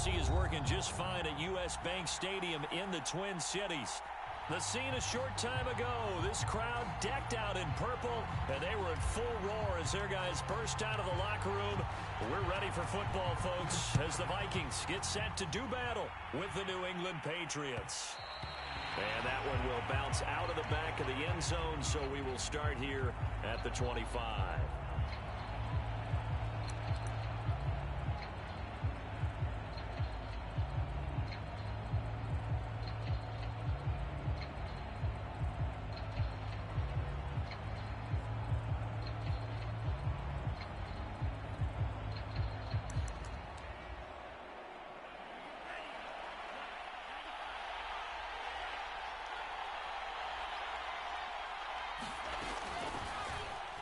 AC is working just fine at U.S. Bank Stadium in the Twin Cities. The scene a short time ago, this crowd decked out in purple, and they were in full roar as their guys burst out of the locker room. We're ready for football, folks, as the Vikings get set to do battle with the New England Patriots. And that one will bounce out of the back of the end zone, so we will start here at the 25.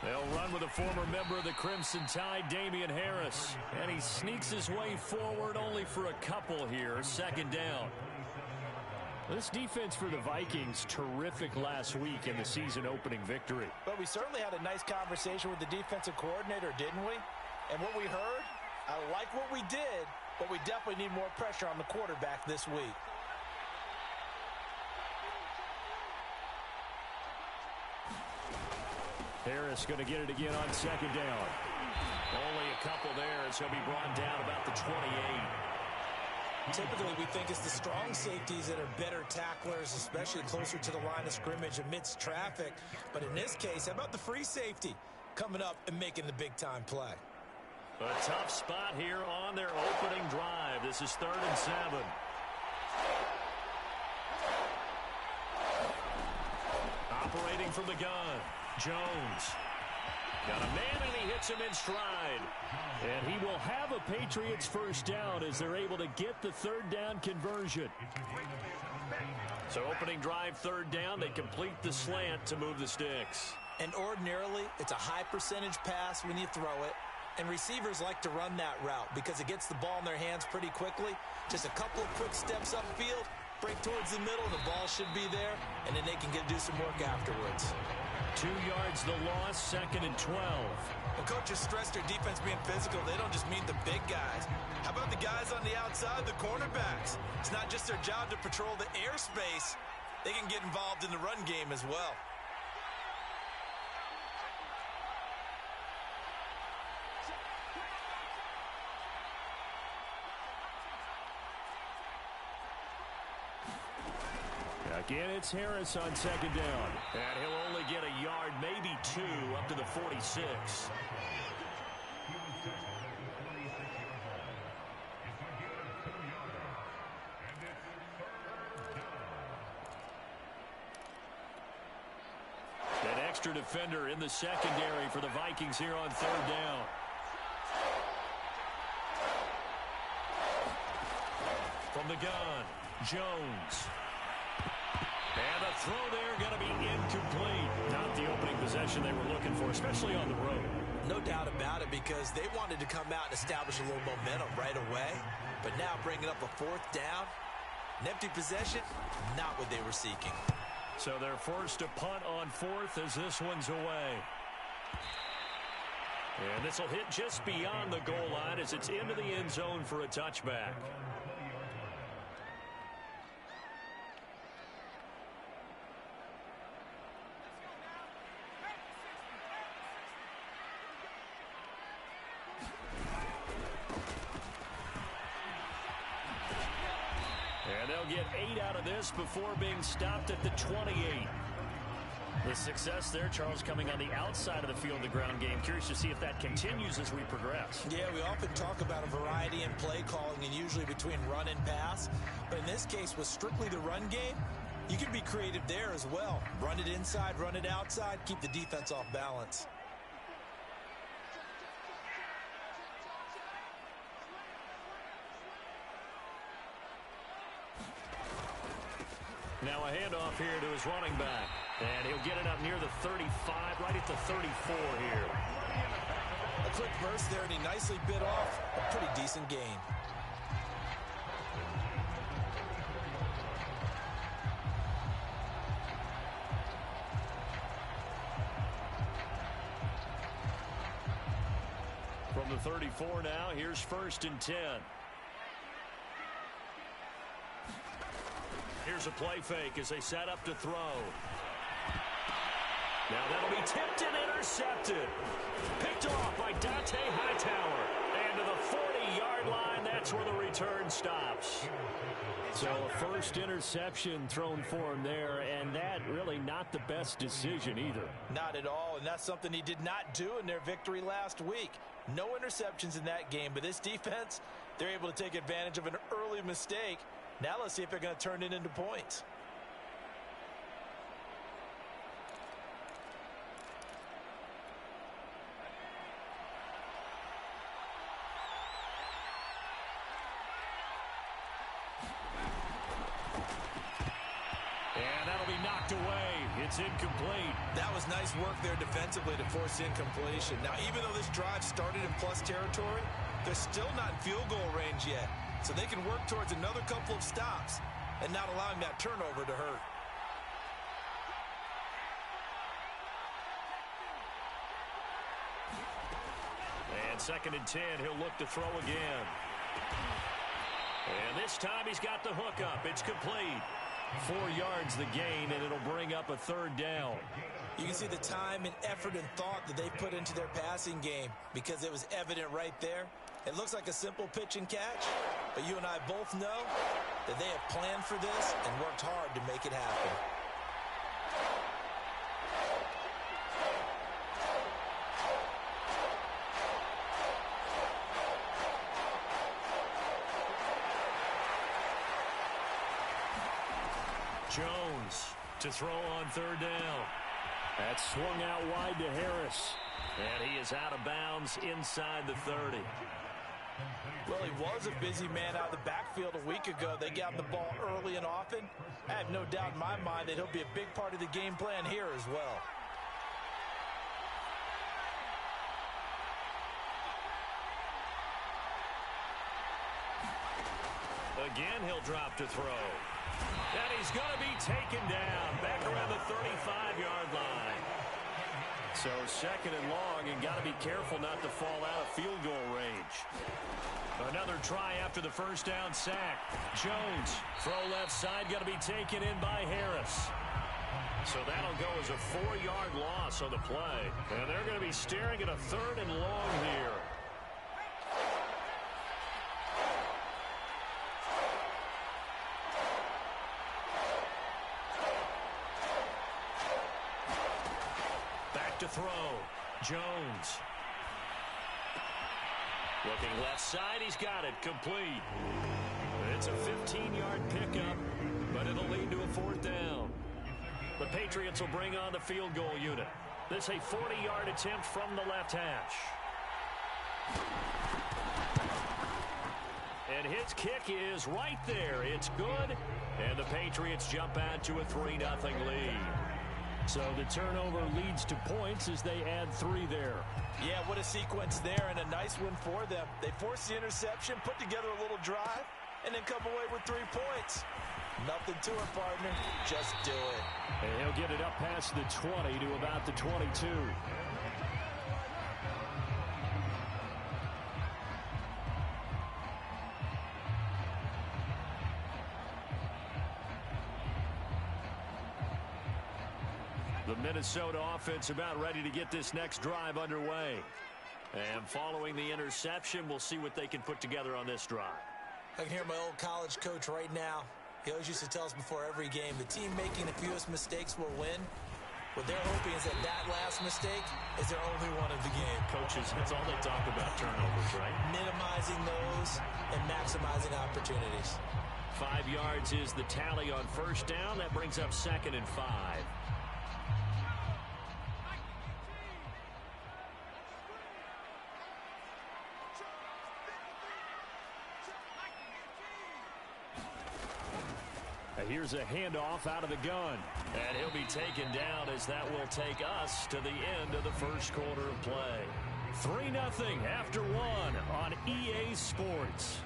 They'll run with a former member of the Crimson Tide, Damian Harris. And he sneaks his way forward only for a couple here. Second down. This defense for the Vikings, terrific last week in the season-opening victory. But we certainly had a nice conversation with the defensive coordinator, didn't we? And what we heard, I like what we did, but we definitely need more pressure on the quarterback this week. Harris going to get it again on second down. Only a couple there as he'll be brought down about the 28. Typically, we think it's the strong safeties that are better tacklers, especially closer to the line of scrimmage amidst traffic. But in this case, how about the free safety coming up and making the big-time play? A tough spot here on their opening drive. This is 3rd and 7. Operating from the gun, Jones. Got a man, and he hits him in stride. And he will have a Patriots first down as they're able to get the 3rd down conversion. So opening drive, 3rd down. They complete the slant to move the sticks. And ordinarily, it's a high percentage pass when you throw it. And receivers like to run that route because it gets the ball in their hands pretty quickly. Just a couple of quick steps upfield, break towards the middle, the ball should be there, and then they can do some work afterwards. 2 yards the loss, 2nd and 12. Well, coaches stress their defense being physical. They don't just mean the big guys. How about the guys on the outside, the cornerbacks? It's not just their job to patrol the airspace. They can get involved in the run game as well. Again, it's Harris on second down. And he'll only get a yard, maybe 2, up to the 46. An extra defender in the secondary for the Vikings here on 3rd down. From the gun, Jones. And the throw there going to be incomplete. Not the opening possession they were looking for, especially on the road. No doubt about it, because they wanted to come out and establish a little momentum right away. But now bringing up a 4th down, an empty possession, not what they were seeking. So they're forced to punt on 4th as this one's away. And this will hit just beyond the goal line as it's into the end zone for a touchback. And they'll get 8 out of this before being stopped at the 28. The success there, Charles, coming on the outside of the field, the ground game. Curious to see if that continues as we progress. Yeah, we often talk about a variety in play calling and usually between run and pass. But in this case, with strictly the run game, you can be creative there as well. Run it inside, run it outside, keep the defense off balance. Now a handoff here to his running back. And he'll get it up near the 35, right at the 34 here. A quick burst there, and he nicely bit off a pretty decent gain. From the 34 now, here's 1st and 10. Here's a play fake as they set up to throw. Now that'll be tipped and intercepted. Picked off by Dante Hightower. And to the 40-yard line, that's where the return stops. So a first interception thrown for him there, and that really not the best decision either. Not at all, and that's something he did not do in their victory last week. No interceptions in that game, but this defense, they're able to take advantage of an early mistake. Now let's see if they're going to turn it into points. And that'll be knocked away. It's incomplete. That was nice work there defensively to force incompletion. Now, even though this drive started in plus territory, they're still not in field goal range yet. So they can work towards another couple of stops and not allowing that turnover to hurt. And 2nd and 10, he'll look to throw again. And this time he's got the hook up. It's complete. 4 yards the gain, and it'll bring up a 3rd down. You can see the time and effort and thought that they put into their passing game because it was evident right there. It looks like a simple pitch and catch, but you and I both know that they have planned for this and worked hard to make it happen. Jones to throw on 3rd down. That's swung out wide to Harris. And he is out of bounds inside the 30. Well, he was a busy man out of the backfield a week ago. They got the ball early and often. I have no doubt in my mind that he'll be a big part of the game plan here as well. Again, he'll drop to throw. And he's going to be taken down back around the 35-yard line. So 2nd and long, and got to be careful not to fall out of field goal range. Another try after the 1st down sack. Jones, throw left side, going to be taken in by Harris. So that'll go as a 4-yard loss on the play. And they're going to be staring at a 3rd and long here. To throw. Jones. Looking left side. He's got it. Complete. It's a 15-yard pickup, but it'll lead to a 4th down. The Patriots will bring on the field goal unit. This a 40-yard attempt from the left hash. And his kick is right there. It's good. And the Patriots jump out to a 3-0 lead. So the turnover leads to points as they add 3 there. Yeah, what a sequence there, and a nice one for them. They force the interception, put together a little drive, and then come away with 3 points. Nothing to it, partner. Just do it. And he'll get it up past the 20 to about the 22. The Minnesota offense about ready to get this next drive underway. And following the interception, we'll see what they can put together on this drive. I can hear my old college coach right now. He always used to tell us before every game, the team making the fewest mistakes will win. What they're hoping is that that last mistake is their only one of the game. Coaches, that's all they talk about, turnovers, right? Minimizing those and maximizing opportunities. 5 yards is the tally on 1st down. That brings up 2nd and 5. Here's a handoff out of the gun. And he'll be taken down as that will take us to the end of the 1st quarter of play. 3-0 after 1 on EA Sports.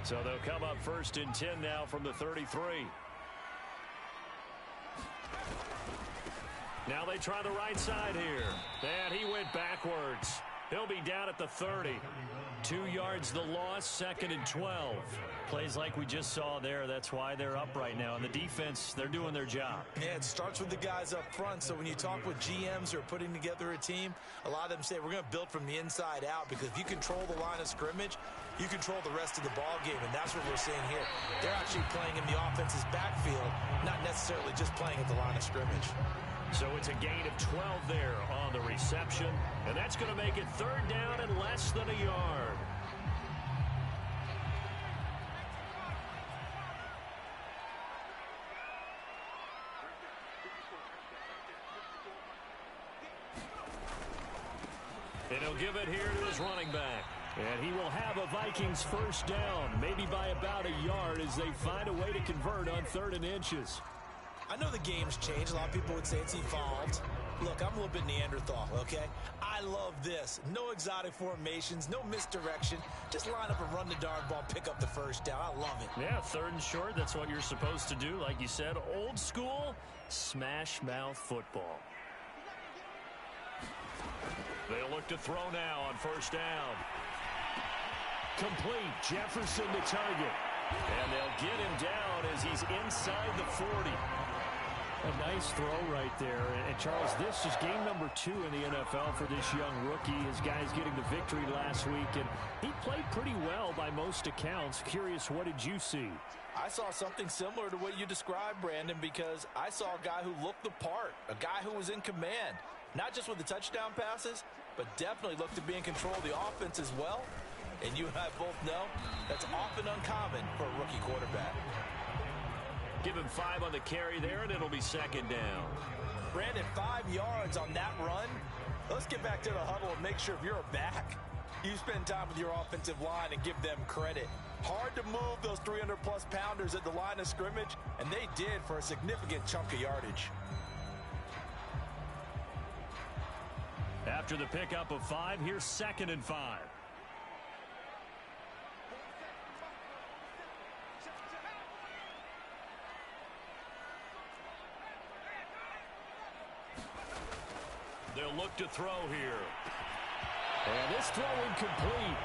So they'll come up 1st and 10 now from the 33. Now they try the right side here. And he went backwards. He'll be down at the 30. 2 yards the loss, 2nd and 12. Plays like we just saw there. That's why they're up right now. And the defense, they're doing their job. Yeah, it starts with the guys up front. So when you talk with GMs who are putting together a team, a lot of them say we're going to build from the inside out, because if you control the line of scrimmage, you control the rest of the ball game, and that's what we're seeing here. They're actually playing in the offense's backfield, not necessarily just playing at the line of scrimmage. So it's a gain of 12 there on the reception, and that's going to make it 3rd down and less than a yard. And he'll give it here to his running back. And he will have a Vikings 1st down, maybe by about a yard, as they find a way to convert on 3rd and inches. I know the game's changed. A lot of people would say it's evolved. Look, I'm a little bit Neanderthal, okay? I love this. No exotic formations, no misdirection. Just line up and run the darn ball, pick up the 1st down. I love it. Yeah, 3rd and short, that's what you're supposed to do. Like you said, old school, smash mouth football. They'll look to throw now on 1st down. Complete. Jefferson to target. And they'll get him down as he's inside the 40. A nice throw right there. And Charles, this is game number 2 in the NFL for this young rookie. His guys getting the victory last week, and he played pretty well by most accounts. Curious, what did you see? I saw something similar to what you described, Brandon, because I saw a guy who looked the part, a guy who was in command, not just with the touchdown passes, but definitely looked to be in control of the offense as well. And you and I both know that's often uncommon for a rookie quarterback. Give him 5 on the carry there, and it'll be 2nd down. Brandon, 5 yards on that run. Let's get back to the huddle and make sure if you're a back, you spend time with your offensive line and give them credit. Hard to move those 300-plus pounders at the line of scrimmage, and they did for a significant chunk of yardage. After the pickup of 5, here's 2nd and 5. They'll look to throw here. And this throw incomplete.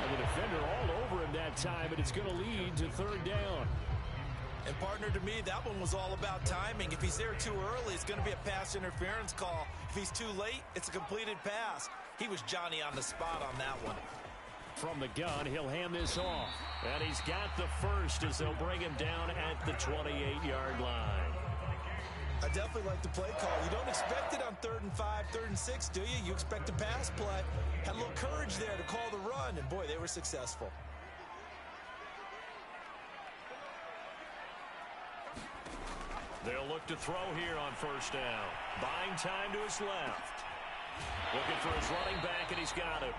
And the defender all over him that time, and it's going to lead to 3rd down. And, partner, to me, that one was all about timing. If he's there too early, it's going to be a pass interference call. If he's too late, it's a completed pass. He was Johnny on the spot on that one. From the gun, he'll hand this off. And he's got the 1st as they'll bring him down at the 28-yard line. I definitely like the play call. You don't expect it on 3rd and 5, 3rd and 6, do you? You expect a pass play. Had a little courage there to call the run, and, boy, they were successful. They'll look to throw here on 1st down. Buying time to his left. Looking for his running back, and he's got it.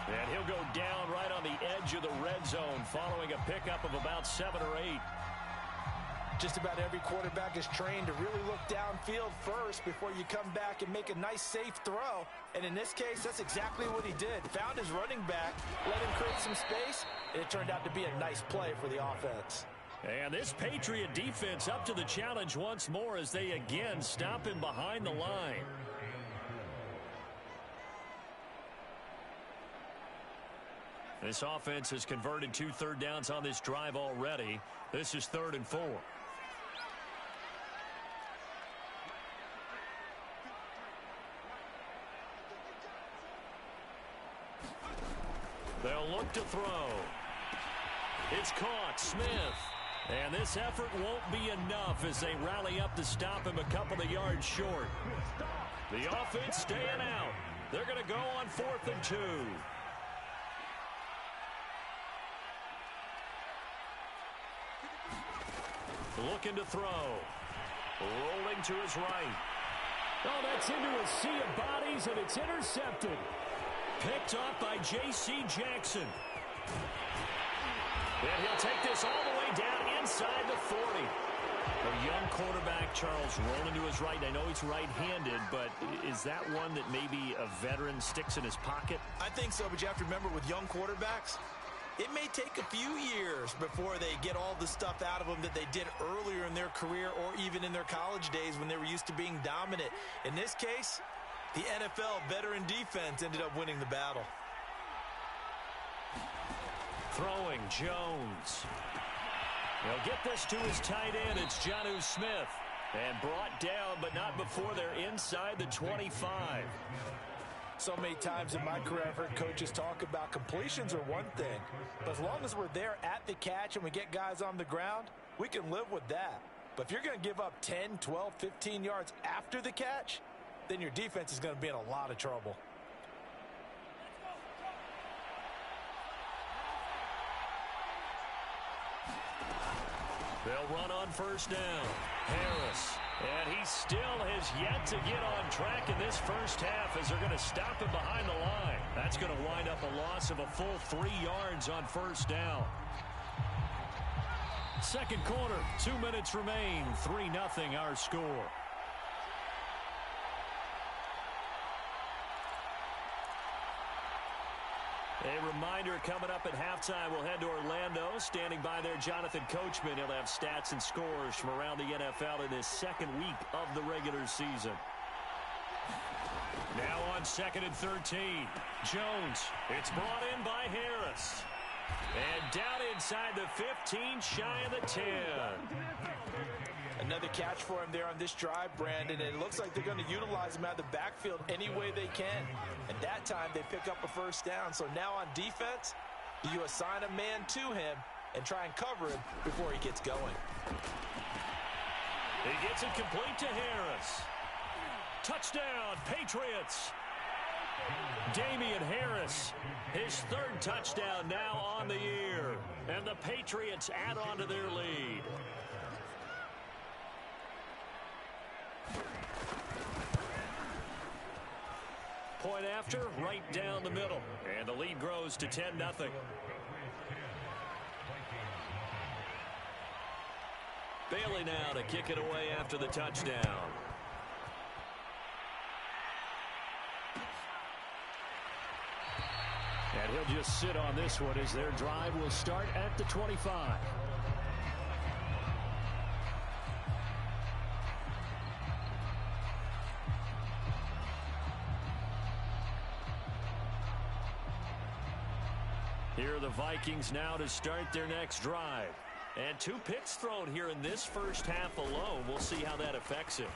And he'll go down right on the edge of the red zone following a pickup of about 7 or 8. Just about every quarterback is trained to really look downfield first before you come back and make a nice, safe throw. And in this case, that's exactly what he did. Found his running back, let him create some space, and it turned out to be a nice play for the offense. And this Patriot defense up to the challenge once more as they again stop him behind the line. This offense has converted 2 third downs on this drive already. This is 3rd and 4. They'll look to throw. It's caught. Smith. And this effort won't be enough as they rally up to stop him a couple of yards short. The offense staying out. They're going to go on 4th and 2. Looking to throw. Rolling to his right. Oh, that's into a sea of bodies, and it's intercepted. Picked off by J.C. Jackson. And he'll take this all the way down inside the 40. A young quarterback, Charles, rolling to his right. I know he's right-handed, but is that one that maybe a veteran sticks in his pocket? I think so, but you have to remember with young quarterbacks, It may take a few years before they get all the stuff out of them that they did earlier in their career or even in their college days when they were used to being dominant. In this case, the NFL veteran defense ended up winning the battle. Throwing Jones. He'll get this to his tight end. It's Jonnu Smith. And brought down, but not before they're inside the 25. So many times in my career, I've heard coaches talk about completions are one thing. But as long as we're there at the catch and we get guys on the ground, we can live with that. But if you're going to give up 10, 12, 15 yards after the catch, then your defense is going to be in a lot of trouble. They'll run on first down. Harris. And he still has yet to get on track in this first half as they're going to stop him behind the line. That's going to wind up a loss of a full 3 yards on first down. Second quarter, 2 minutes remain. 3-0 our score. A reminder coming up at halftime, we'll head to Orlando. Standing by there, Jonathan Coachman. He'll have stats and scores from around the NFL in his second week of the regular season. Now on 2nd and 13. Jones. It's brought in by Harris. And down inside the 15, shy of the 10. Another catch for him there on this drive, Brandon. And it looks like they're going to utilize him out of the backfield any way they can. And that time they pick up a first down. So now on defense, you assign a man to him and try and cover him before he gets going. He gets it complete to Harris. Touchdown, Patriots. Damian Harris, his third touchdown now on the year. And the Patriots add on to their lead. Point after, right down the middle. And the lead grows to 10-0. Bailey now to kick it away after the touchdown. And he'll just sit on this one as their drive will start at the 25. Here are the Vikings now to start their next drive. And 2 picks thrown here in this first half alone. We'll see how that affects him.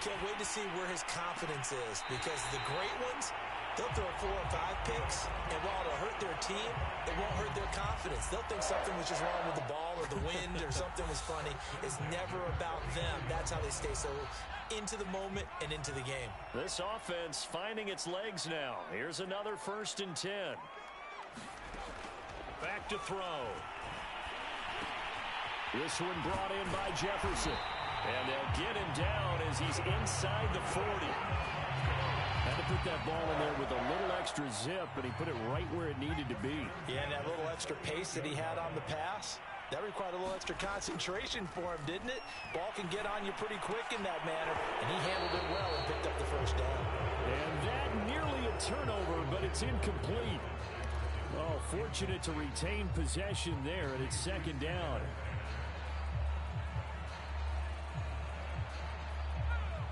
Can't wait to see where his confidence is, because the great ones, they'll throw 4 or 5 picks, and while it'll hurt their team, it won't hurt their confidence. They'll think something was just wrong with the ball or the wind or something was funny. It's never about them. That's how they stay so into the moment and into the game. This offense finding its legs now. Here's another 1st and 10. Back to throw. This one brought in by Jefferson. And they'll get him down as he's inside the 40. Had to put that ball in there with a little extra zip, but he put it right where it needed to be. Yeah, and that little extra pace that he had on the pass, that required a little extra concentration for him, didn't it? Ball can get on you pretty quick in that manner, and he handled it well and picked up the first down. And that nearly a turnover, but it's incomplete. Oh, fortunate to retain possession there, and it's 2nd down.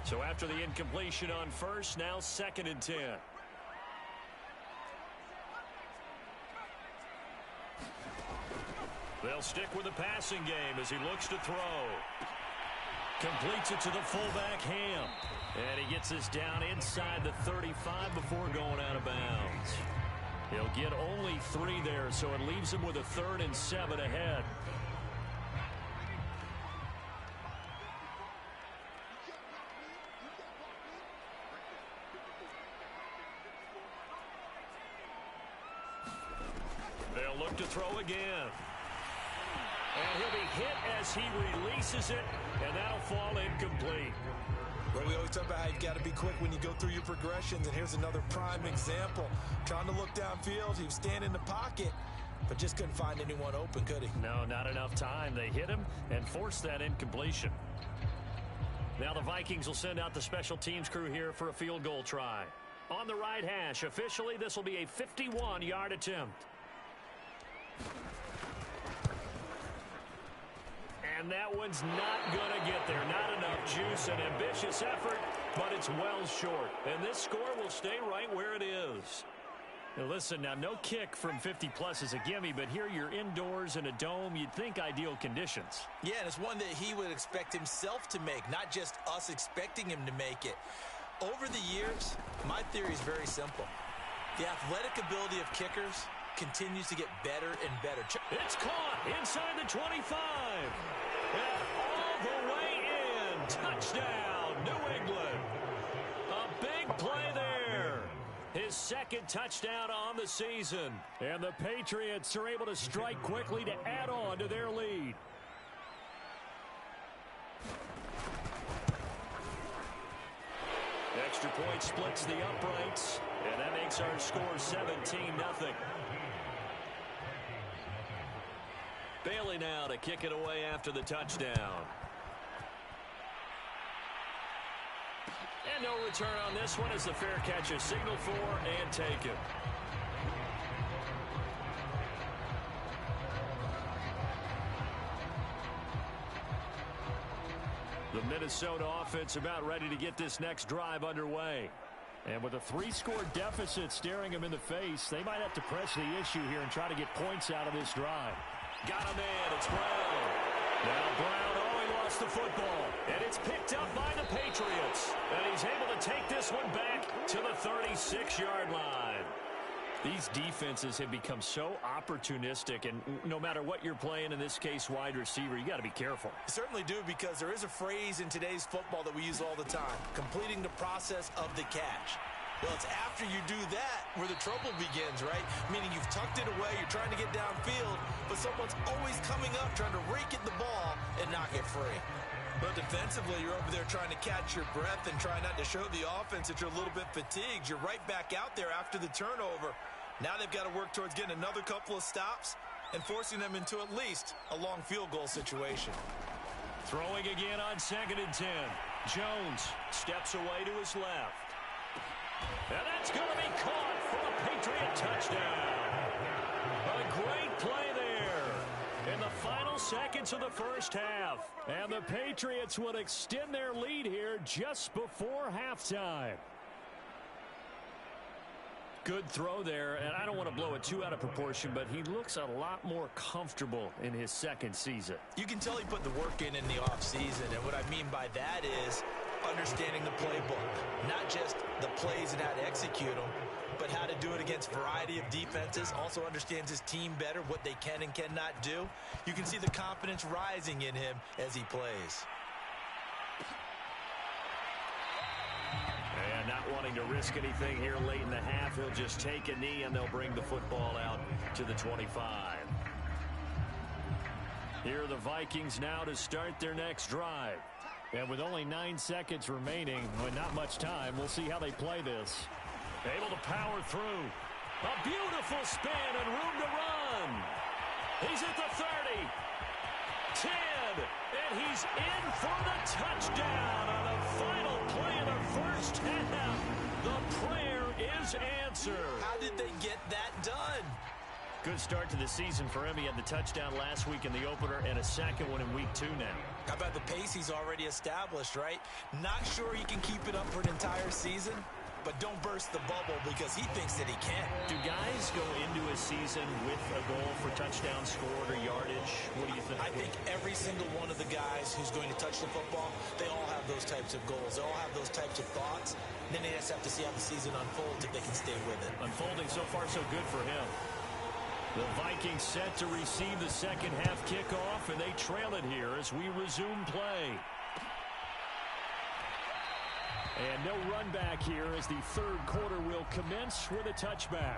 So after the incompletion on first, now 2nd and 10. They'll stick with the passing game as he looks to throw. Completes it to the fullback, Ham. And he gets this down inside the 35 before going out of bounds. He'll get only 3 there, so it leaves him with a 3rd and 7 ahead. They'll look to throw again. And he'll be hit as he releases it, and that'll fall incomplete. Well, we always talk about how you've got to be quick when you go through your progressions, and here's another prime example. Trying to look downfield, he was standing in the pocket, but just couldn't find anyone open, could he? No, not enough time. They hit him and forced that incompletion. Now the Vikings will send out the special teams crew here for a field goal try. On the right hash, officially, this will be a 51-yard attempt. And that one's not going to get there. Not enough juice. An ambitious effort, but it's well short. And this score will stay right where it is. Now listen, now no kick from 50-plus is a gimme, but here you're indoors in a dome. You'd think ideal conditions. Yeah, and it's one that he would expect himself to make, not just us expecting him to make it. Over the years, my theory is very simple. The athletic ability of kickers continues to get better and better. It's caught inside the 25. And all the way in. Touchdown, New England. A big play there. His second touchdown on the season. And the Patriots are able to strike quickly to add on to their lead. Extra point splits the uprights. And that makes our score 17-0. Bailey now to kick it away after the touchdown. And no return on this one as the fair catch is signaled for and taken. The Minnesota offense about ready to get this next drive underway. And with a 3-score deficit staring them in the face, they might have to press the issue here and try to get points out of this drive. Got him in. It's Brown. Now Brown, he lost the football. And it's picked up by the Patriots. And he's able to take this one back to the 36-yard line. These defenses have become so opportunistic, and no matter what you're playing, in this case wide receiver, you got to be careful. You certainly do, because there is a phrase in today's football that we use all the time, completing the process of the catch. Well, it's after you do that where the trouble begins, right? Meaning you've tucked it away, you're trying to get downfield, but someone's always coming up trying to rake at the ball and knock it free. But defensively, you're over there trying to catch your breath and try not to show the offense that you're a little bit fatigued. You're right back out there after the turnover. Now they've got to work towards getting another couple of stops and forcing them into at least a long field goal situation. Throwing again on 2nd and 10. Jones steps away to his left. And that's going to be caught for a Patriot touchdown. A great play there in the final seconds of the first half. And the Patriots would extend their lead here just before halftime. Good throw there, and I don't want to blow it too out of proportion, but he looks a lot more comfortable in his second season. You can tell he put the work in the offseason, and what I mean by that is understanding the playbook. Not just the plays and how to execute them, but how to do it against a variety of defenses. Also understands his team better, what they can and cannot do. You can see the confidence rising in him as he plays. And not wanting to risk anything here late in the half, he'll just take a knee and they'll bring the football out to the 25. Here are the Vikings now to start their next drive. And with only 9 seconds remaining, with not much time, we'll see how they play this. Able to power through. A beautiful spin and room to run. He's at the 30. 10. And he's in for the touchdown on the final play of the first half. The prayer is answered. How did they get that done? Good start to the season for him. He had the touchdown last week in the opener and a second one in week 2 now. How about the pace he's already established, right? Not sure he can keep it up for an entire season, but don't burst the bubble because he thinks that he can. Do guys go into a season with a goal for touchdown scored or yardage? What do you think? I think every single one of the guys who's going to touch the football, they all have those types of goals. They all have those types of thoughts. Then they just have to see how the season unfolds if they can stay with it. Unfolding so far so good for him. The Vikings set to receive the second half kickoff, and they trail it here as we resume play. And no run back here as the third quarter will commence with a touchback.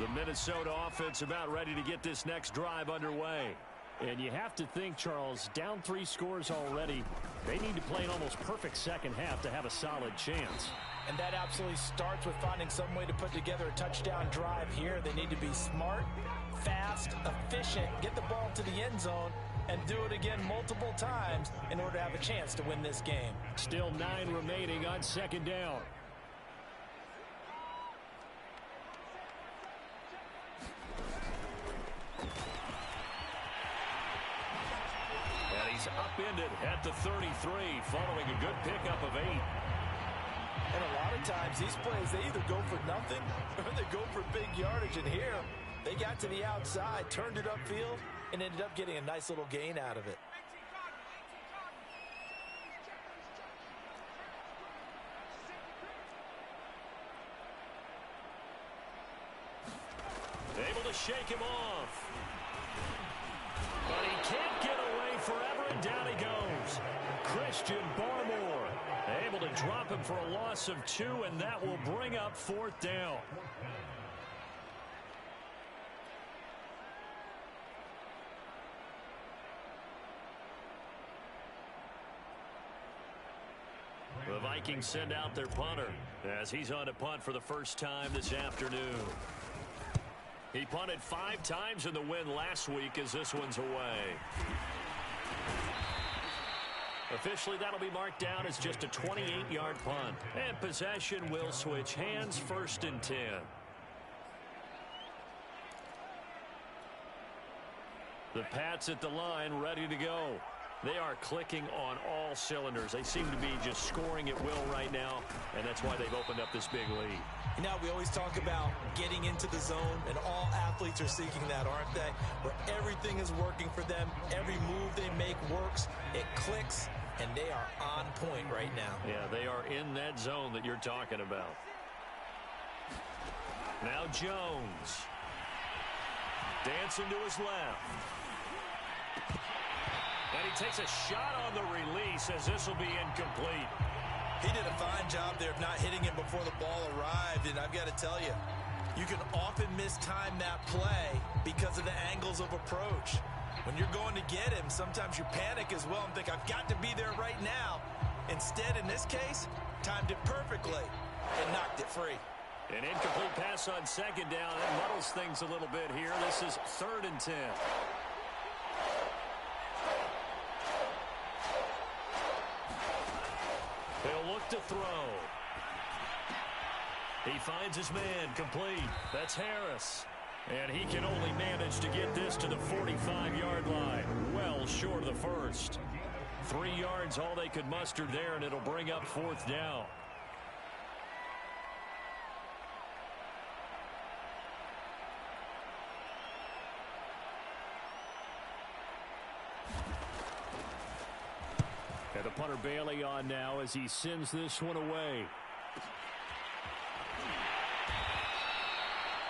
The Minnesota offense about ready to get this next drive underway. And you have to think, Charles, down 3 scores already. They need to play an almost perfect second half to have a solid chance. And that absolutely starts with finding some way to put together a touchdown drive here. They need to be smart, fast, efficient, get the ball to the end zone, and do it again multiple times in order to have a chance to win this game. Still 9 remaining on second down. And he's upended at the 33 following a good pickup of 8. And a lot of times these plays, they either go for nothing or they go for big yardage. And here, they got to the outside, turned it upfield, and ended up getting a nice little gain out of it. Able to shake him off. But he can't get away forever, and down he goes. Christian Barmore able to drop him for a loss of 2, and that will bring up 4th down. The Vikings send out their punter as he's on to punt for the first time this afternoon. He punted 5 times in the win last week as this one's away. Officially, that'll be marked down as just a 28-yard punt. And possession will switch hands, 1st and 10. The Pats at the line, ready to go. They are clicking on all cylinders. They seem to be just scoring at will right now, and that's why they've opened up this big lead. You know, we always talk about getting into the zone, and all athletes are seeking that, aren't they? Where everything is working for them, every move they make works, it clicks, and they are on point right now. Yeah, they are in that zone that you're talking about. Now Jones. Dancing to his left. And he takes a shot on the release as this will be incomplete. He did a fine job there of not hitting him before the ball arrived, and I've got to tell you, you can often mistime that play because of the angles of approach. When you're going to get him, sometimes you panic as well and think, I've got to be there right now. Instead, in this case, timed it perfectly and knocked it free. An incomplete pass on 2nd down. That muddles things a little bit here. This is 3rd and 10. He'll look to throw. He finds his man, complete. That's Harris. And he can only manage to get this to the 45-yard line. Well short of the first. 3 yards, all they could muster there, and it'll bring up 4th down. And the punter Bailey on now as he sends this one away.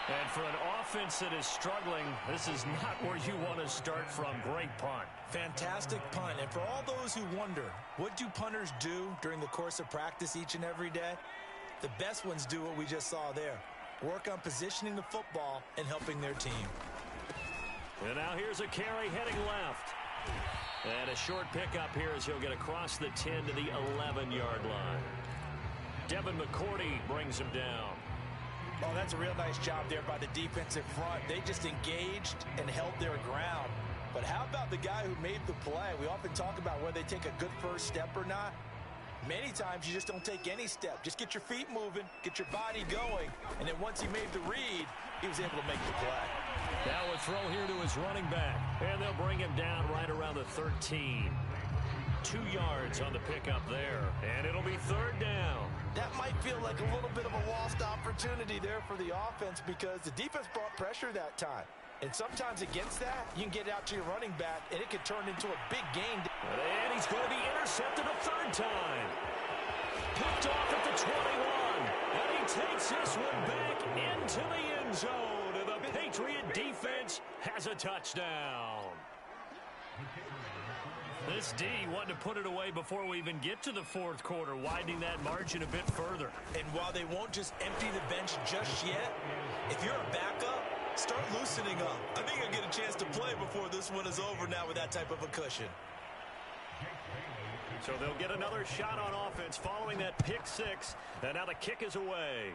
And for an offense that is struggling, this is not where you want to start from. Great punt. Fantastic punt. And for all those who wonder, what do punters do during the course of practice each and every day? The best ones do what we just saw there. Work on positioning the football and helping their team. And now here's a carry heading left. And a short pickup here as he'll get across the 10 to the 11-yard line. Devin McCourty brings him down. Oh, that's a real nice job there by the defensive front. They just engaged and held their ground. But how about the guy who made the play? We often talk about whether they take a good first step or not. Many times you just don't take any step. Just get your feet moving, get your body going, and then once he made the read, he was able to make the play. Now a throw here to his running back, and they'll bring him down right around the 13. 2 yards on the pickup there, and it'll be 3rd down. That might feel like a little bit of a lost opportunity there for the offense because the defense brought pressure that time. And sometimes against that, you can get out to your running back, and it could turn into a big gain. And he's going to be intercepted a 3rd time. Picked off at the 21. And he takes this one back into the end zone. And the Patriot defense has a touchdown. This D wanted to put it away before we even get to the 4th quarter, widening that margin a bit further. And while they won't just empty the bench just yet, if you're a backup, start loosening up. I think you'll get a chance to play before this one is over now with that type of a cushion. So they'll get another shot on offense following that pick 6, and now the kick is away.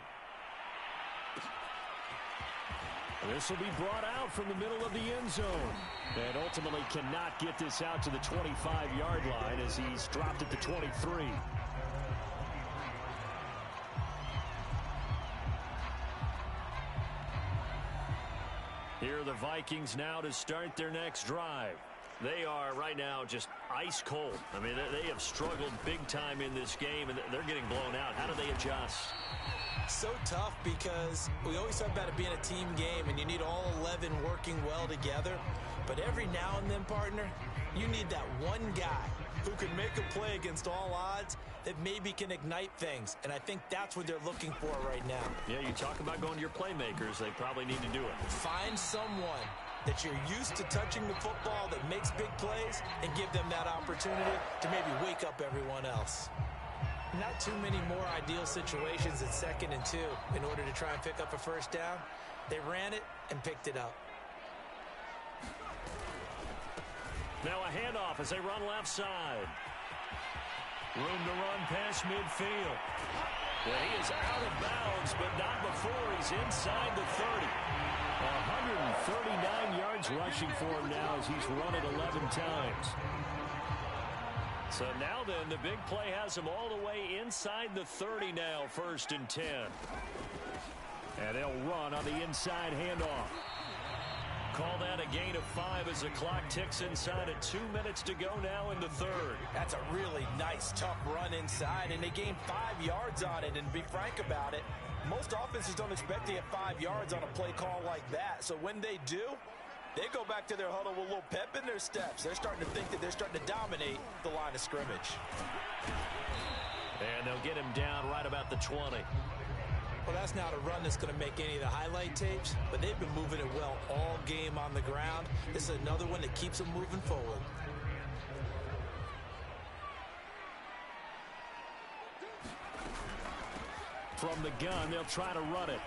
This will be brought out from the middle of the end zone. And ultimately cannot get this out to the 25-yard line as he's dropped at the 23. Here are the Vikings now to start their next drive. They are right now just ice cold. I mean, they have struggled big time in this game, and they're getting blown out. How do they adjust? So tough because we always talk about it being a team game, and you need all 11 working well together. But every now and then, partner, you need that one guy who can make a play against all odds that maybe can ignite things. And I think that's what they're looking for right now. Yeah, you talk about going to your playmakers. They probably need to do it. Find someone that you're used to touching the football that makes big plays and give them that opportunity to maybe wake up everyone else. Not too many more ideal situations at 2nd and 2 in order to try and pick up a first down. They ran it and picked it up. Now a handoff as they run left side. Room to run past midfield. Well, he is out of bounds, but not before he's inside the 30. 139 yards rushing for him now as he's run it 11 times. So now then, the big play has him all the way inside the 30 now, 1st and 10. And they'll run on the inside handoff. Call that a gain of 5 as the clock ticks inside at 2 minutes to go now in the 3rd. That's a really nice, tough run inside, and they gained 5 yards on it. And to be frank about it, most offenses don't expect to get 5 yards on a play call like that. So when they do, they go back to their huddle with a little pep in their steps. They're starting to think that they're starting to dominate the line of scrimmage. And they'll get him down right about the 20. Well, that's not a run that's going to make any of the highlight tapes, but they've been moving it well all game on the ground. This is another one that keeps them moving forward. From the gun, they'll try to run it.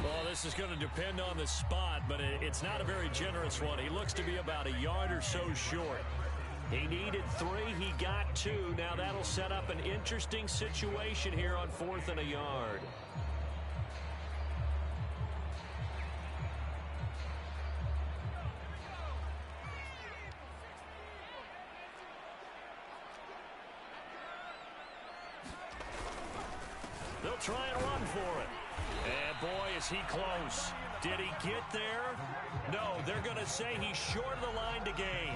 Well, this is going to depend on the spot, but it's not a very generous one. He looks to be about a yard or so short. He needed 3. He got 2. Now that'll set up an interesting situation here on 4th and a yard. They'll try and run for it. And boy, is he close. Did he get there? No, they're going to say he's short of the line to gain.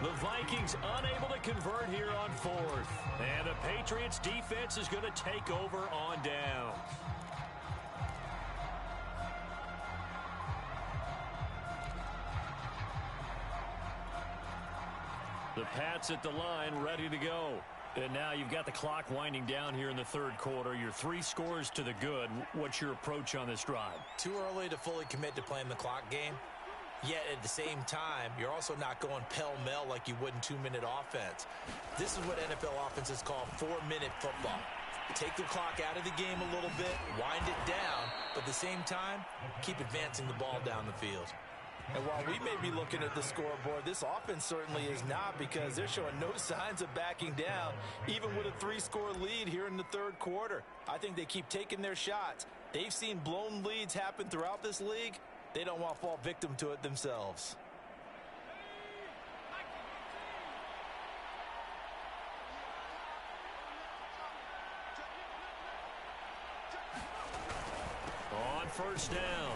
The Vikings unable to convert here on 4th. And the Patriots defense is going to take over on down. The Pats at the line ready to go. And now you've got the clock winding down here in the 3rd quarter. You're 3 scores to the good. What's your approach on this drive? Too early to fully commit to playing the clock game. Yet at the same time, you're also not going pell-mell like you would in 2-minute offense. This is what NFL offenses call 4-minute football. Take the clock out of the game a little bit, wind it down, but at the same time, keep advancing the ball down the field. And while we may be looking at the scoreboard, this offense certainly is not, because they're showing no signs of backing down, even with a 3-score lead here in the 3rd quarter. I think they keep taking their shots. They've seen blown leads happen throughout this league. They don't want to fall victim to it themselves. On 1st down,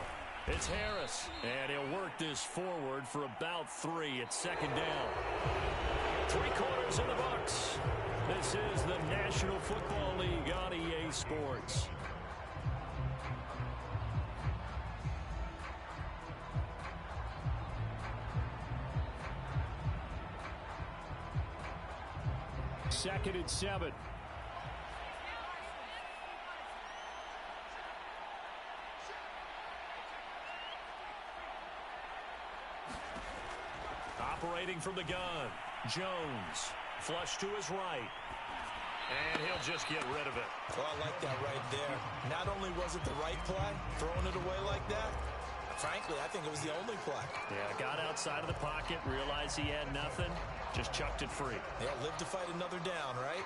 it's Harris. And he'll work this forward for about 3 at 2nd down. 3 quarters in the books. This is the National Football League on EA Sports. Second and 7. Operating from the gun, Jones. Flush to his right. And he'll just get rid of it. Well, I like that right there. Not only was it the right play, throwing it away like that, frankly, I think it was the only play. Yeah, got outside of the pocket, realized he had nothing, just chucked it free. Yeah, live to fight another down, right?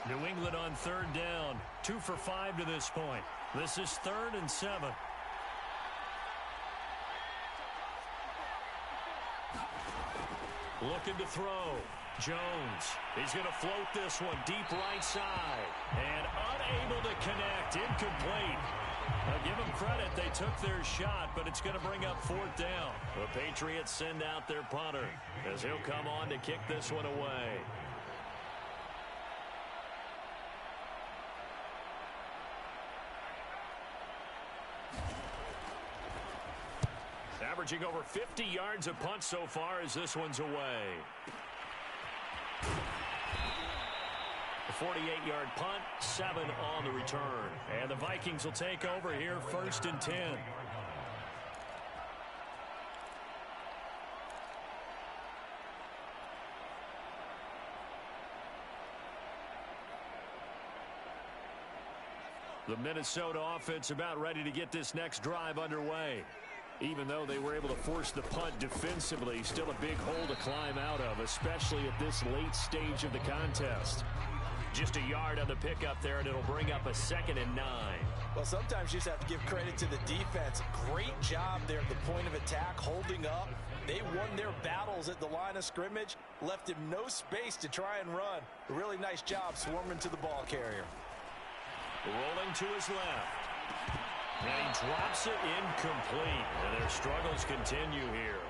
New England on third down. 2 for 5 to this point. This is 3rd and 7. Looking to throw. Jones. He's going to float this one deep right side. And unable to connect. Incomplete. Now give them credit. They took their shot, but it's going to bring up 4th down. The Patriots send out their punter as he'll come on to kick this one away. Averaging over 50 yards a punt so far as this one's away. A 48-yard punt, 7 on the return. And the Vikings will take over here 1st and 10. The Minnesota offense about ready to get this next drive underway. Even though they were able to force the punt defensively, still a big hole to climb out of, especially at this late stage of the contest. Just a yard on the pickup there, and it'll bring up a 2nd and 9. Well, sometimes you just have to give credit to the defense. Great job there at the point of attack, holding up. They won their battles at the line of scrimmage, left him no space to try and run. A really nice job swarming to the ball carrier. Rolling to his left. And he drops it incomplete. And their struggles continue here.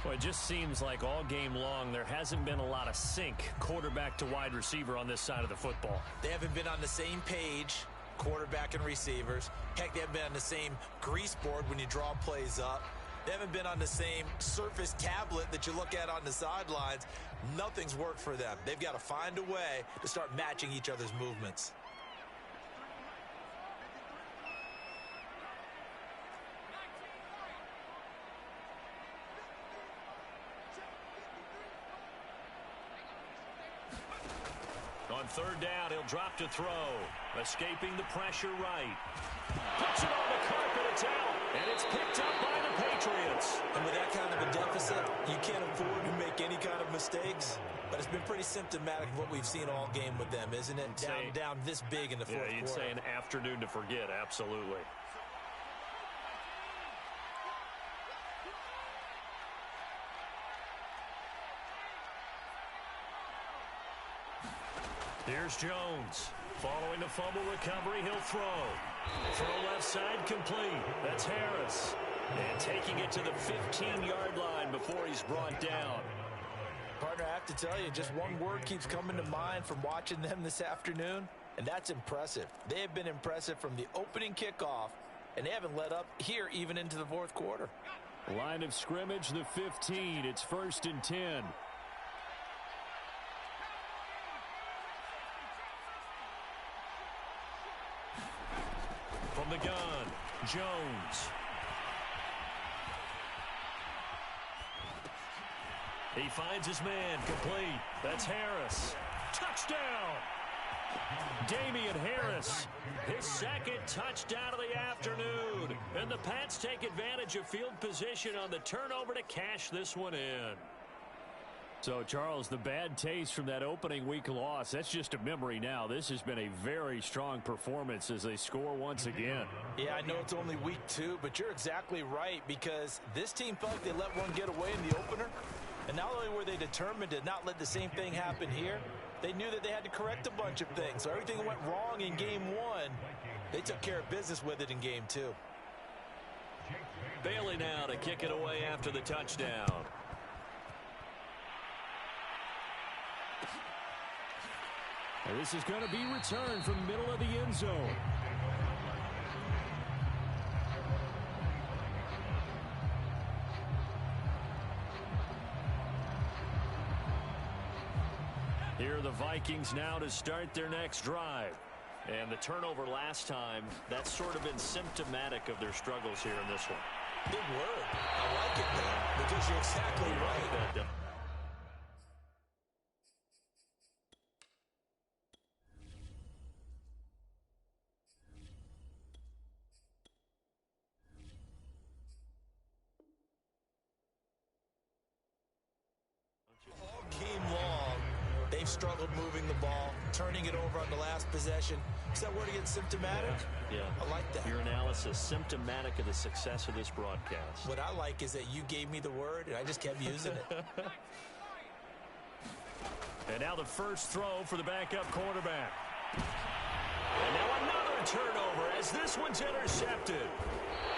Well, it just seems like all game long there hasn't been a lot of sync quarterback to wide receiver on this side of the football. They haven't been on the same page, quarterback and receivers. Heck, they haven't been on the same grease board when you draw plays up. They haven't been on the same surface tablet that you look at on the sidelines. Nothing's worked for them. They've got to find a way to start matching each other's movements. On third down, he'll drop to throw. Escaping the pressure right. Puts it on the carpet, it's out. And it's picked up by the Patriots. And with that kind of a deficit, you can't afford to make any kind of mistakes. But it's been pretty symptomatic of what we've seen all game with them, isn't it? Down this big in the fourth quarter. Yeah, you'd say an afternoon to forget, absolutely. Here's Jones. Following the fumble recovery, he'll throw. Throw left side complete. That's Harris. And taking it to the 15-yard line before he's brought down. Partner, I have to tell you, just one word keeps coming to mind from watching them this afternoon, and that's impressive. They have been impressive from the opening kickoff, and they haven't let up here even into the fourth quarter. Line of scrimmage, the 15. It's 1st and 10. From the gun, Jones. He finds his man, complete. That's Harris. Touchdown! Damian Harris, his 2nd touchdown of the afternoon. And the Pats take advantage of field position on the turnover to cash this one in. So, Charles, the bad taste from that opening week loss, that's just a memory now. This has been a very strong performance as they score once again. Yeah, I know it's only week 2, but you're exactly right, because this team felt like they let one get away in the opener. And not only were they determined to not let the same thing happen here, they knew that they had to correct a bunch of things. So everything that went wrong in game 1, they took care of business with it in game 2. Bailey now to kick it away after the touchdown. And this is going to be returned from the middle of the end zone. Here are the Vikings now to start their next drive. And the turnover last time, that's sort of been symptomatic of their struggles here in this one. Big word. I like it, though, because you're exactly right. struggled moving the ball, turning it over on the last possession. Is that word against symptomatic? Yeah. I like that. Your analysis, symptomatic of the success of this broadcast. What I like is that you gave me the word, and I just kept using it. And now the first throw for the backup quarterback. And now another turnover as this one's intercepted.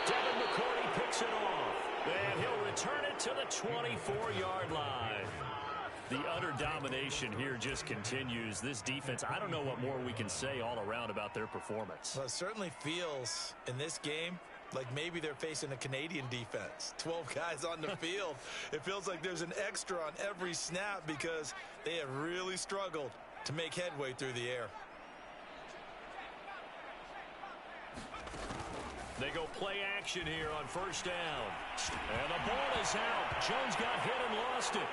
Devin McCourty picks it off. And he'll return it to the 24-yard line. The utter domination here just continues. This defense, I don't know what more we can say all around about their performance. Well, it certainly feels in this game like maybe they're facing a Canadian defense. 12 guys on the field. It feels like there's an extra on every snap because they have really struggled to make headway through the air. They go play action here on first down. And the ball is out. Jones got hit and lost it.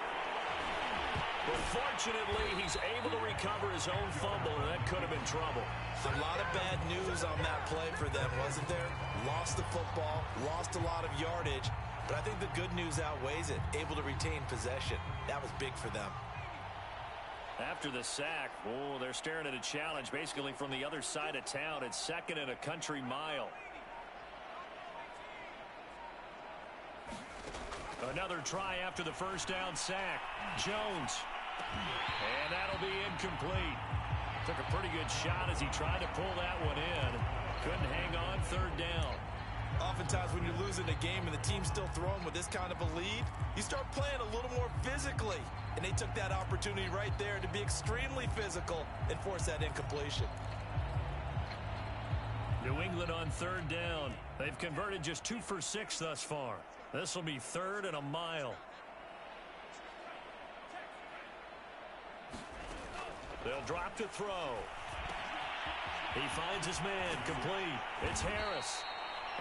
But fortunately, he's able to recover his own fumble, and that could have been trouble. A lot of bad news on that play for them, wasn't there? Lost the football, lost a lot of yardage, but I think the good news outweighs it. Able to retain possession. That was big for them. After the sack, they're staring at a challenge basically from the other side of town. It's second and a country mile. Another try after the first down sack. Jones. And that'll be incomplete. Took a pretty good shot as he tried to pull that one in. Couldn't hang on third down. Oftentimes when you're losing a game and the team's still throwing with this kind of a lead, you start playing a little more physically. And they took that opportunity right there to be extremely physical and force that incompletion. New England on third down. They've converted just 2 for 6 thus far. This will be third and a mile. They'll drop to throw. He finds his man complete. It's Harris.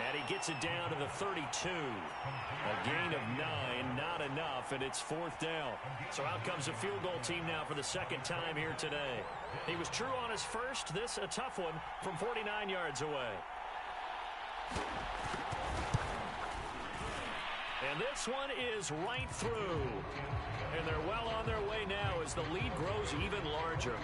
And he gets it down to the 32. A gain of 9, not enough, and it's fourth down. So out comes a field goal team now for the second time here today. He was true on his first. This a tough one from 49 yards away. And this one is right through. And they're well on their way now as the lead grows even larger.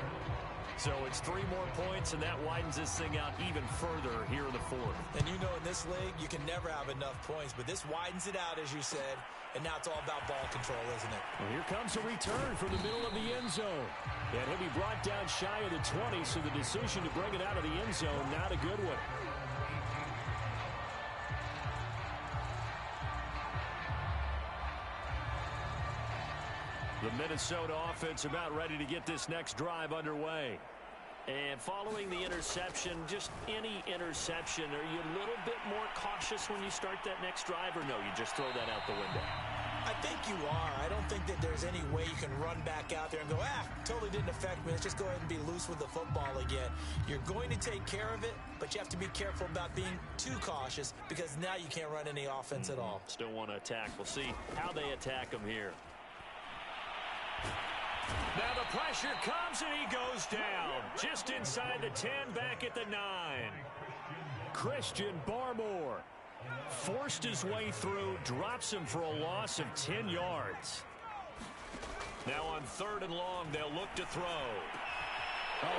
So it's 3 more points, and that widens this thing out even further here in the fourth. And you know in this league, you can never have enough points, but this widens it out, as you said, and now it's all about ball control, isn't it? Well, here comes a return from the middle of the end zone. And he'll be brought down shy of the 20, so the decision to bring it out of the end zone, not a good one. The Minnesota offense about ready to get this next drive underway. And following the interception, just any interception, are you a little bit more cautious when you start that next drive, or no, you just throw that out the window? I think you are. I don't think that there's any way you can run back out there and go, totally didn't affect me. Let's just go ahead and be loose with the football again. You're going to take care of it, but you have to be careful about being too cautious because now you can't run any offense at all. Still want to attack. We'll see how they attack him here. Now the pressure comes and he goes down. Just inside the 10, back at the 9. Christian Barmore forced his way through, drops him for a loss of 10 yards. Now on third and long, they'll look to throw.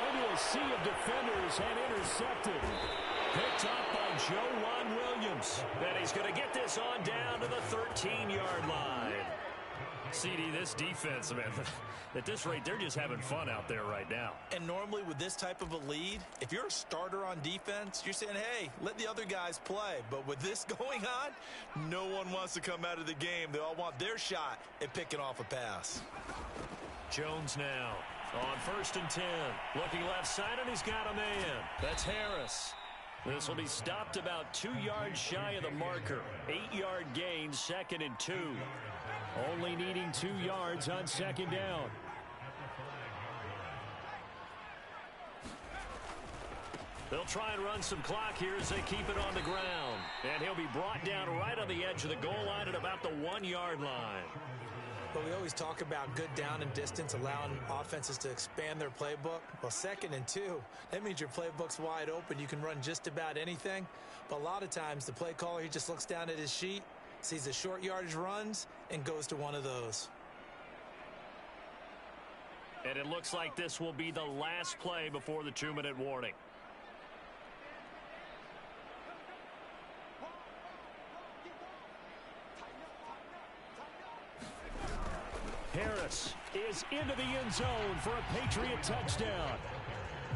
Into a sea of defenders and intercepted. Picked up by Joe Ron Williams. And he's going to get this on down to the 13-yard line. CD, this defense, man, at this rate, they're just having fun out there right now. And normally with this type of a lead, if you're a starter on defense, you're saying, hey, let the other guys play. But with this going on, no one wants to come out of the game. They all want their shot at picking off a pass. Jones now on first and 10. Looking left side, and he's got a man. That's Harris. This will be stopped about 2 yards shy of the marker. 8-yard gain, second and 2. Only needing 2 yards on second down. They'll try and run some clock here as they keep it on the ground. And he'll be brought down right on the edge of the goal line at about the 1-yard line. But we always talk about good down and distance, allowing offenses to expand their playbook. Well, second and 2, that means your playbook's wide open. You can run just about anything. But a lot of times the play caller, he just looks down at his sheet, sees the short yardage runs, and goes to one of those. And it looks like this will be the last play before the 2-minute warning. Harris is into the end zone for a Patriot touchdown.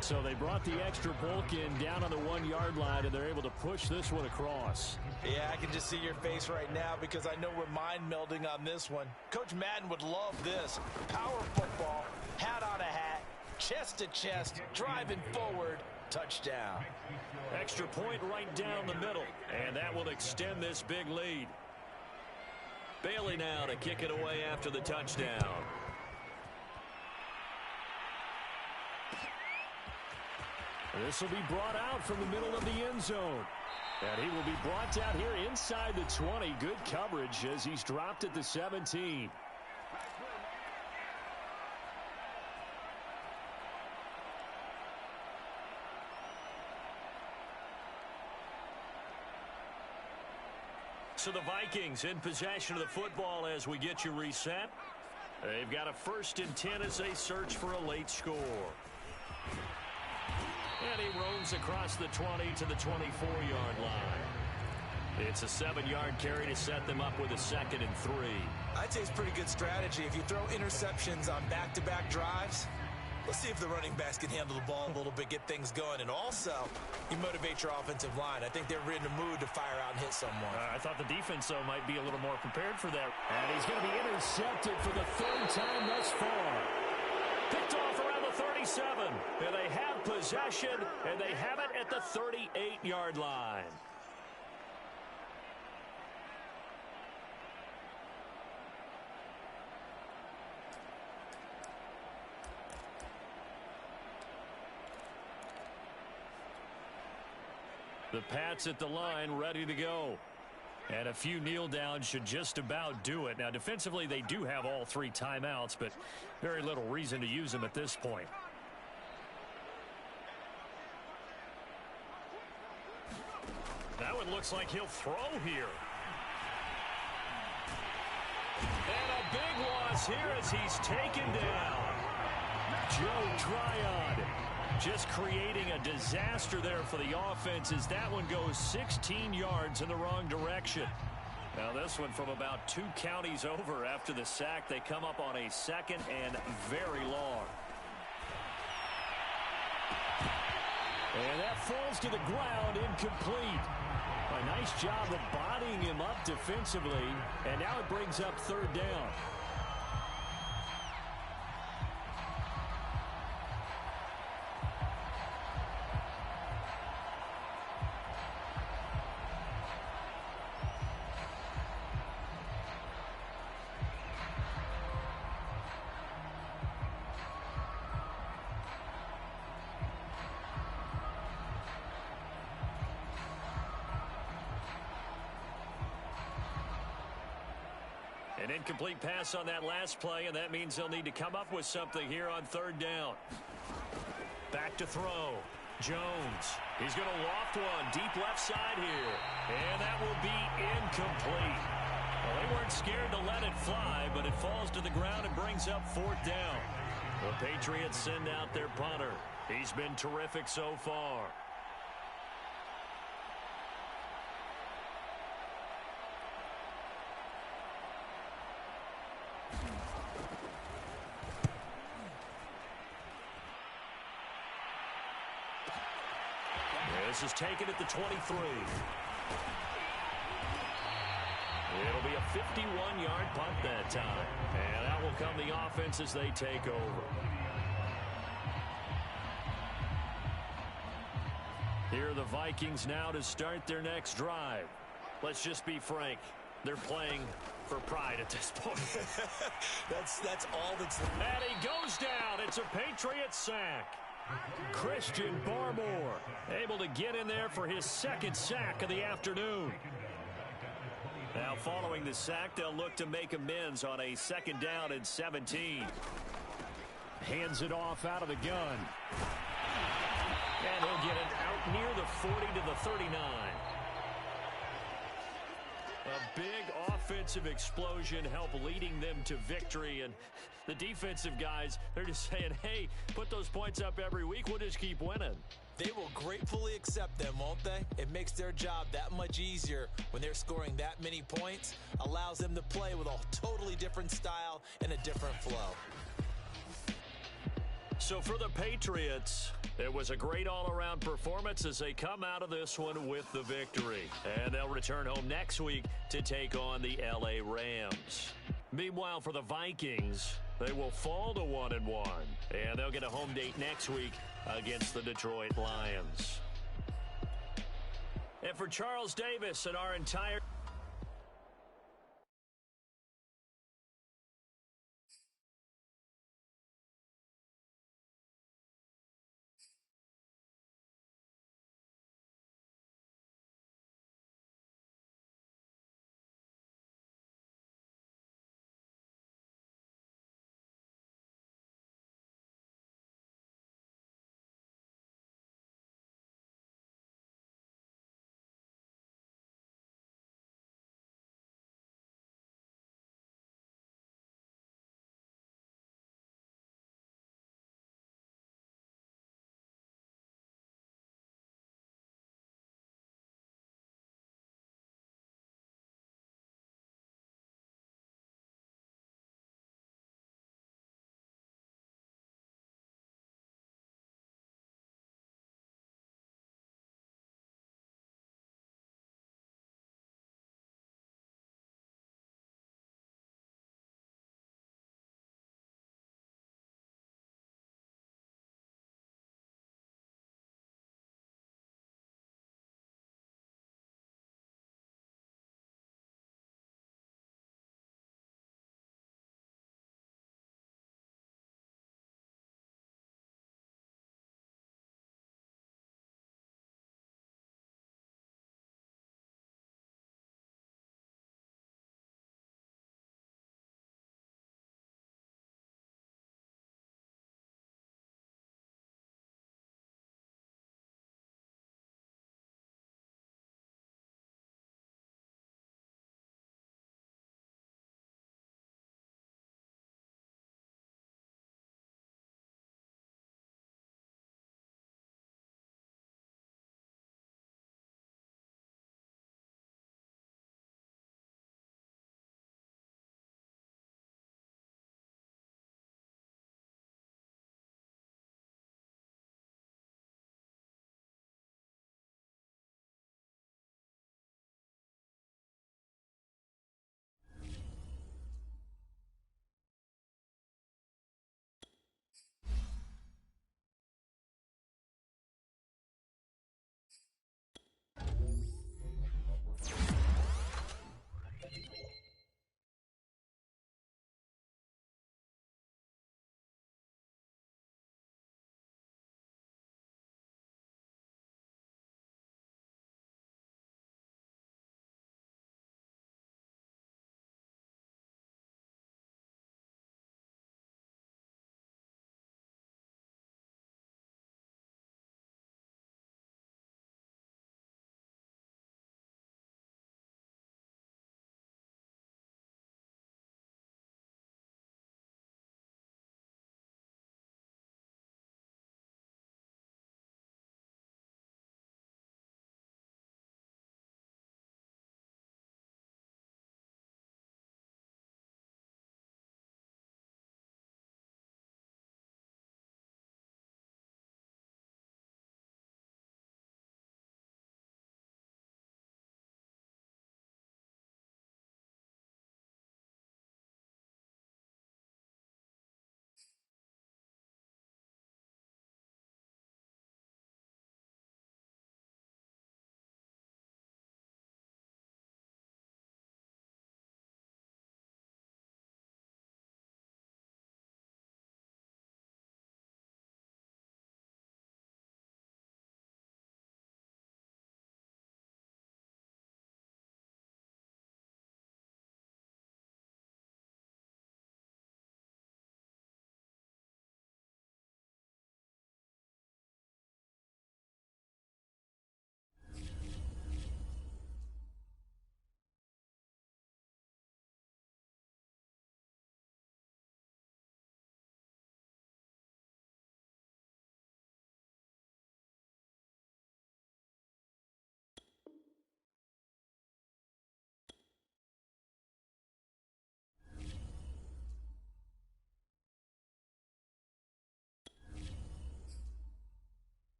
So they brought the extra bulk in down on the 1-yard line, and they're able to push this one across. Yeah, I can just see your face right now because I know we're mind melding on this one. Coach Madden would love this. Power football, hat on a hat, chest to chest, driving forward, touchdown. Extra point right down the middle, and that will extend this big lead. Bailey now to kick it away after the touchdown. This will be brought out from the middle of the end zone. And he will be brought down here inside the 20. Good coverage as he's dropped at the 17. So the Vikings in possession of the football as we get you reset. They've got a 1st and 10 as they search for a late score. And he roams across the 20 to the 24-yard line. It's a 7-yard carry to set them up with a 2nd and 3. I'd say it's pretty good strategy. If you throw interceptions on back-to-back drives, let's see if the running backs can handle the ball a little bit, get things going. And also, you motivate your offensive line. I think they're in the mood to fire out and hit someone. I thought the defense, though, might be a little more prepared for that. And he's going to be intercepted for the 3rd time thus far. Picked off around the 37. And they have possession, and they have it at the 38-yard line. The Pats at the line ready to go. And a few kneel downs should just about do it. Now, defensively, they do have all 3 timeouts, but very little reason to use them at this point. That one looks like he'll throw here. And a big loss here as he's taken down. Joe Tryon just creating a disaster there for the offense as that one goes 16 yards in the wrong direction. Now this one from about 2 counties over after the sack. They come up on a 2nd and very long. And that falls to the ground, incomplete. A nice job of bodying him up defensively, and now it brings up 3rd down. An incomplete pass on that last play, and that means they'll need to come up with something here on 3rd down. Back to throw. Jones. He's going to loft one deep left side here. And that will be incomplete. Well, they weren't scared to let it fly, but it falls to the ground and brings up 4th down. The Patriots send out their punter. He's been terrific so far. This is taken at the 23. It'll be a 51-yard punt that time. And that will come the offense as they take over. Here are the Vikings now to start their next drive. Let's just be frank. They're playing for pride at this point. that's all that's... And he goes down. It's a Patriot sack. Christian Barmore able to get in there for his 2nd sack of the afternoon. Now following the sack, they'll look to make amends on a 2nd down and 17. Hands it off out of the gun. And he'll get it out near the 40 to the 39. A big off. offensive explosion help leading them to victory. And the defensive guys, they're just saying, hey, put those points up every week. We'll just keep winning. They will gratefully accept them, won't they? It makes their job that much easier when they're scoring that many points. Allows them to play with a totally different style and a different flow. So for the Patriots, it was a great all-around performance as they come out of this one with the victory. And they'll return home next week to take on the LA Rams. Meanwhile, for the Vikings, they will fall to 1-1. And they'll get a home date next week against the Detroit Lions. And for Charles Davis and our entire